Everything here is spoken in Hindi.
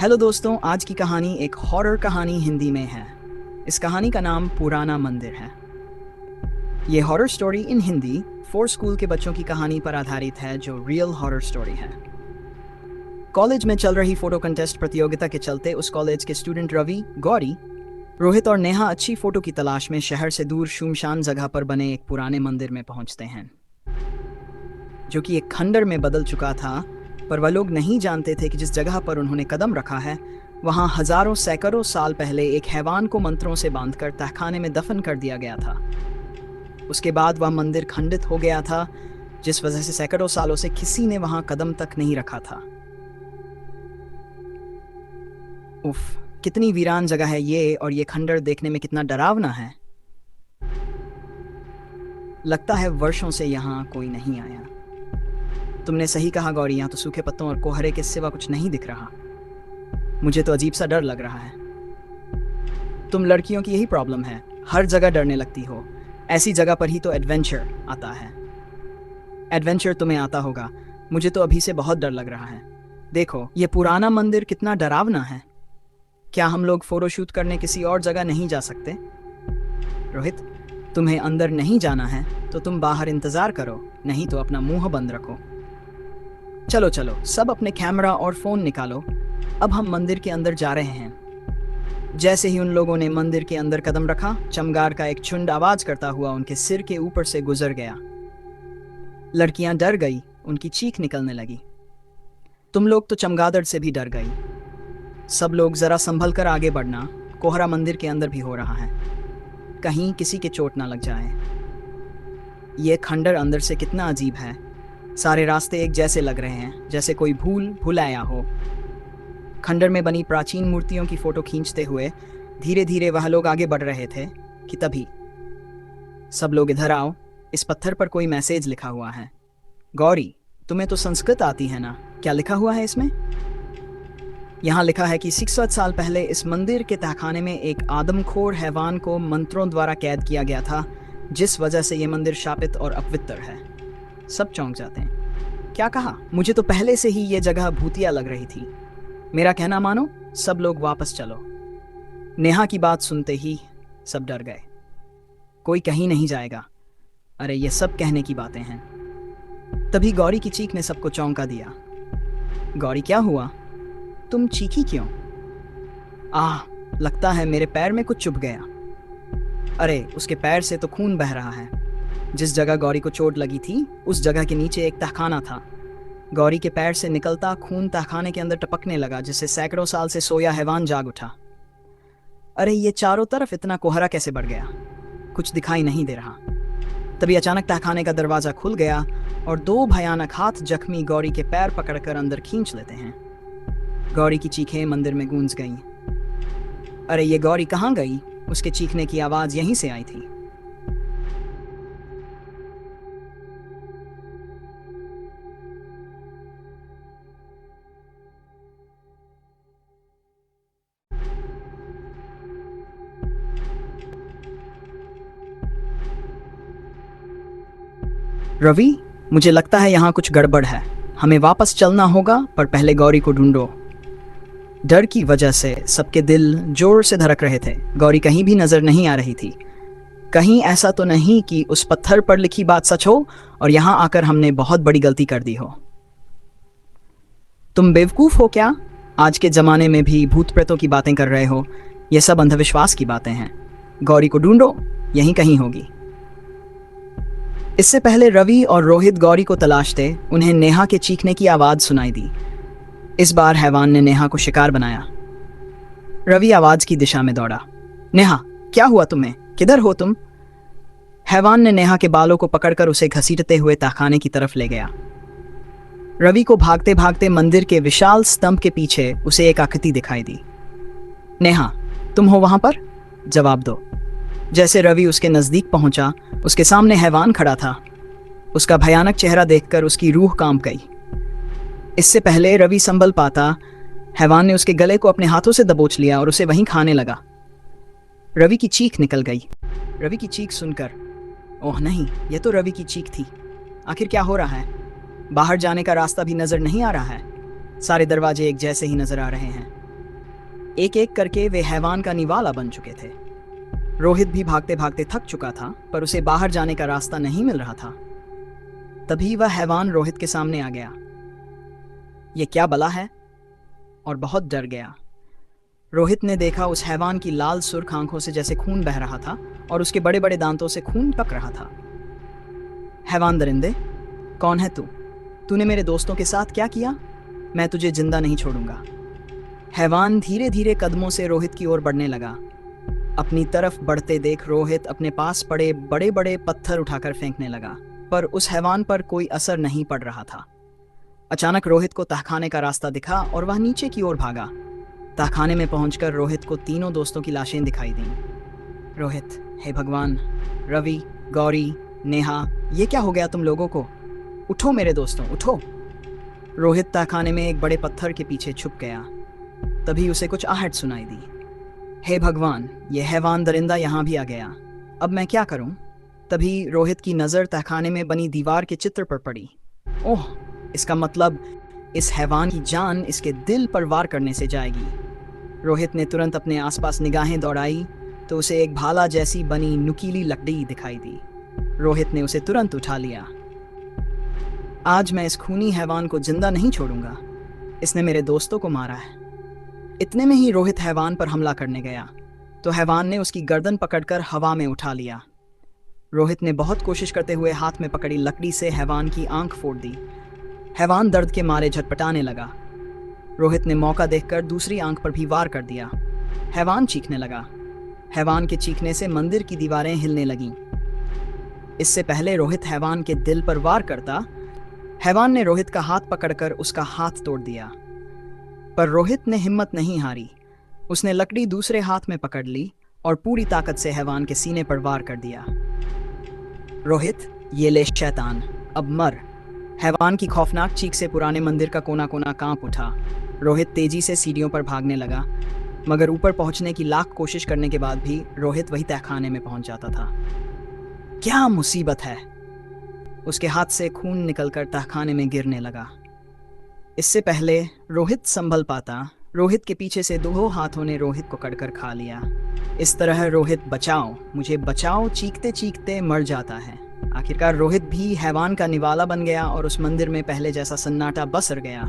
हेलो दोस्तों, आज की कहानी एक हॉरर कहानी हिंदी में है। इस कहानी का नाम पुराना मंदिर है। ये horror story in Hindi for school के बच्चों की कहानी पर आधारित है, जो रियल हॉरर स्टोरी है। कॉलेज में चल रही फोटो कंटेस्ट प्रतियोगिता के चलते उस कॉलेज के स्टूडेंट रवि, गौरी, रोहित और नेहा अच्छी फोटो की तलाश में शहर से दूर शुमशान जगह पर बने एक पुराने मंदिर में पहुंचते हैं, जो कि एक खंडर में बदल चुका था। पर वह लोग नहीं जानते थे कि जिस जगह पर उन्होंने कदम रखा है, वहां हजारों सैकड़ों साल पहले एक हैवान को मंत्रों से बांधकर तहखाने में दफन कर दिया गया था। उसके बाद वह मंदिर खंडित हो गया था, जिस वजह से सैकड़ों सालों से किसी ने वहां कदम तक नहीं रखा था। उफ, कितनी वीरान जगह है ये, और ये खंडर देखने में कितना डरावना है। लगता है वर्षों से यहाँ कोई नहीं आया। तुमने सही कहा गौरी, यहाँ तो सूखे पत्तों और कोहरे के सिवा कुछ नहीं दिख रहा। मुझे तो अजीब सा डर लग रहा है। तुम लड़कियों की यही प्रॉब्लम है, हर जगह डरने लगती हो। ऐसी जगह पर ही तो एडवेंचर आता है। एडवेंचर तुम्हें आता होगा, मुझे तो अभी से बहुत डर लग रहा है। देखो, ये पुराना मंदिर कितना डरावना है। क्या हम लोग फोटोशूट करने किसी और जगह नहीं जा सकते? रोहित, तुम्हें अंदर नहीं जाना है तो तुम बाहर इंतजार करो, नहीं तो अपना मुंह बंद रखो। चलो चलो, सब अपने कैमरा और फोन निकालो। अब हम मंदिर के अंदर जा रहे हैं। जैसे ही उन लोगों ने मंदिर के अंदर कदम रखा, चमगार का एक झुंड आवाज करता हुआ उनके सिर के ऊपर से गुजर गया। लड़कियां डर गई, उनकी चीख निकलने लगी। तुम लोग तो चमगादड़ से भी डर गई। सब लोग जरा संभल कर आगे बढ़ना, कोहरा मंदिर के अंदर भी हो रहा है, कहीं किसी के चोट ना लग जाए। ये खंडर अंदर से कितना अजीब है। सारे रास्ते एक जैसे लग रहे हैं, जैसे कोई भूलाया हो। खंडर में बनी प्राचीन मूर्तियों की फोटो खींचते हुए धीरे धीरे वह लोग आगे बढ़ रहे थे कि तभी, सब लोग इधर आओ, इस पत्थर पर कोई मैसेज लिखा हुआ है। गौरी, तुम्हें तो संस्कृत आती है ना, क्या लिखा हुआ है इसमें? यहाँ लिखा है कि 600 साल पहले इस मंदिर के तहखाने में एक आदमखोर हैवान को मंत्रों द्वारा कैद किया गया था, जिस वजह से ये मंदिर शापित और अपवित्र है। सब चौंक जाते हैं। क्या कहा? मुझे तो पहले से ही ये जगह भूतिया लग रही थी। मेरा कहना मानो, सब लोग वापस चलो। नेहा की बात सुनते ही सब डर गए। कोई कहीं नहीं जाएगा। अरे, ये सब कहने की बातें हैं। तभी गौरी की चीख ने सबको चौंका दिया। गौरी, क्या हुआ? तुम चीखी क्यों? लगता है मेरे पैर में कुछ चुभ गया। अरे, उसके पैर से तो खून बह रहा है। जिस जगह गौरी को चोट लगी थी, उस जगह के नीचे एक तहखाना था। गौरी के पैर से निकलता खून तहखाने के अंदर टपकने लगा, जिससे सैकड़ों साल से सोया हैवान जाग उठा। अरे, ये चारों तरफ इतना कोहरा कैसे बढ़ गया? कुछ दिखाई नहीं दे रहा। तभी अचानक तहखाने का दरवाजा खुल गया और दो भयानक हाथ जख्मी गौरी के पैर पकड़कर अंदर खींच लेते हैं। गौरी की चीखें मंदिर में गूंज गईं। अरे, ये गौरी कहाँ गई? उसके चीखने की आवाज यहीं से आई थी। रवि, मुझे लगता है यहाँ कुछ गड़बड़ है। हमें वापस चलना होगा, पर पहले गौरी को ढूंढो। डर की वजह से सबके दिल जोर से धड़क रहे थे। गौरी कहीं भी नजर नहीं आ रही थी। कहीं ऐसा तो नहीं कि उस पत्थर पर लिखी बात सच हो और यहाँ आकर हमने बहुत बड़ी गलती कर दी हो। तुम बेवकूफ हो क्या? आज के जमाने में भी भूत प्रेतों की बातें कर रहे हो। ये सब अंधविश्वास की बातें हैं। गौरी को ढूंढो, यहीं कहीं होगी। इससे पहले रवि और रोहित गौरी को तलाशते, उन्हें नेहा के चीखने की आवाज सुनाई दी। इस बार हैवान ने नेहा को शिकार बनाया। रवि आवाज की दिशा में दौड़ा। नेहा, क्या हुआ तुम्हें? किधर हो तुम? हैवान ने नेहा के बालों को पकड़कर उसे घसीटते हुए तहखाने की तरफ ले गया। रवि को भागते भागते मंदिर के विशाल स्तंभ के पीछे उसे एक आकृति दिखाई दी। नेहा, तुम हो वहां पर? जवाब दो। जैसे रवि उसके नजदीक पहुंचा, उसके सामने हैवान खड़ा था। उसका भयानक चेहरा देखकर उसकी रूह कांप गई। इससे पहले रवि संभल पाता, हैवान ने उसके गले को अपने हाथों से दबोच लिया और उसे वहीं खाने लगा। रवि की चीख निकल गई। रवि की चीख सुनकर, ओह नहीं, यह तो रवि की चीख थी। आखिर क्या हो रहा है? बाहर जाने का रास्ता भी नजर नहीं आ रहा है। सारे दरवाजे एक जैसे ही नजर आ रहे हैं। एक एक करके वे हैवान का निवाला बन चुके थे। रोहित भी भागते भागते थक चुका था, पर उसे बाहर जाने का रास्ता नहीं मिल रहा था। तभी वह हैवान रोहित के सामने आ गया। ये क्या बला है? और बहुत डर गया। रोहित ने देखा उस हैवान की लाल सुर्ख आंखों से जैसे खून बह रहा था और उसके बड़े बड़े दांतों से खून टपक रहा था। हैवान दरिंदे, कौन है तू? तूने मेरे दोस्तों के साथ क्या किया? मैं तुझे जिंदा नहीं छोड़ूंगा। हैवान धीरे धीरे कदमों से रोहित की ओर बढ़ने लगा। अपनी तरफ बढ़ते देख रोहित अपने पास पड़े बड़े बड़े पत्थर उठाकर फेंकने लगा, पर उस हैवान पर कोई असर नहीं पड़ रहा था। अचानक रोहित को तहखाने का रास्ता दिखा और वह नीचे की ओर भागा। तहखाने में पहुंचकर रोहित को तीनों दोस्तों की लाशें दिखाई दी। रोहित, हे भगवान! रवि, गौरी, नेहा, ये क्या हो गया तुम लोगों को? उठो मेरे दोस्तों, उठो! रोहित तहखाने में एक बड़े पत्थर के पीछे छुप गया। तभी उसे कुछ आहट सुनाई दी। हे भगवान, ये हैवान दरिंदा यहाँ भी आ गया। अब मैं क्या करूं? तभी रोहित की नज़र तहखाने में बनी दीवार के चित्र पर पड़ी। ओह, इसका मतलब इस हैवान की जान इसके दिल पर वार करने से जाएगी। रोहित ने तुरंत अपने आसपास निगाहें दौड़ाई तो उसे एक भाला जैसी बनी नुकीली लकड़ी दिखाई दी। रोहित ने उसे तुरंत उठा लिया। आज मैं इस खूनी हैवान को जिंदा नहीं छोड़ूंगा। इसने मेरे दोस्तों को मारा है। इतने में ही रोहित हैवान पर हमला करने गया तो हैवान ने उसकी गर्दन पकड़कर हवा में उठा लिया। रोहित ने बहुत कोशिश करते हुए हाथ में पकड़ी लकड़ी से हैवान की आंख फोड़ दी। हैवान दर्द के मारे झटपटाने लगा। रोहित ने मौका देखकर दूसरी आंख पर भी वार कर दिया। हैवान चीखने लगा। हैवान के चीखने से मंदिर की दीवारें हिलने लगीं। इससे पहले रोहित हैवान के दिल पर वार करता, हैवान ने रोहित का हाथ पकड़कर उसका हाथ तोड़ दिया। पर रोहित ने हिम्मत नहीं हारी। उसने लकड़ी दूसरे हाथ में पकड़ ली और पूरी ताकत से हैवान के सीने पर वार कर दिया। रोहित, ये ले शैतान, अब मर! हैवान की खौफनाक चीख से पुराने मंदिर का कोना कोना कांप उठा। रोहित तेजी से सीढ़ियों पर भागने लगा, मगर ऊपर पहुंचने की लाख कोशिश करने के बाद भी रोहित वही तहखाने में पहुंच जाता था। क्या मुसीबत है! उसके हाथ से खून निकलकर तहखाने में गिरने लगा। इससे पहले रोहित संभल पाता, रोहित के पीछे से दो हाथों ने रोहित को कड़कर खा लिया। इस तरह रोहित बचाओ, मुझे बचाओ चीखते चीखते मर जाता है। आखिरकार रोहित भी हैवान का निवाला बन गया और उस मंदिर में पहले जैसा सन्नाटा बसर गया।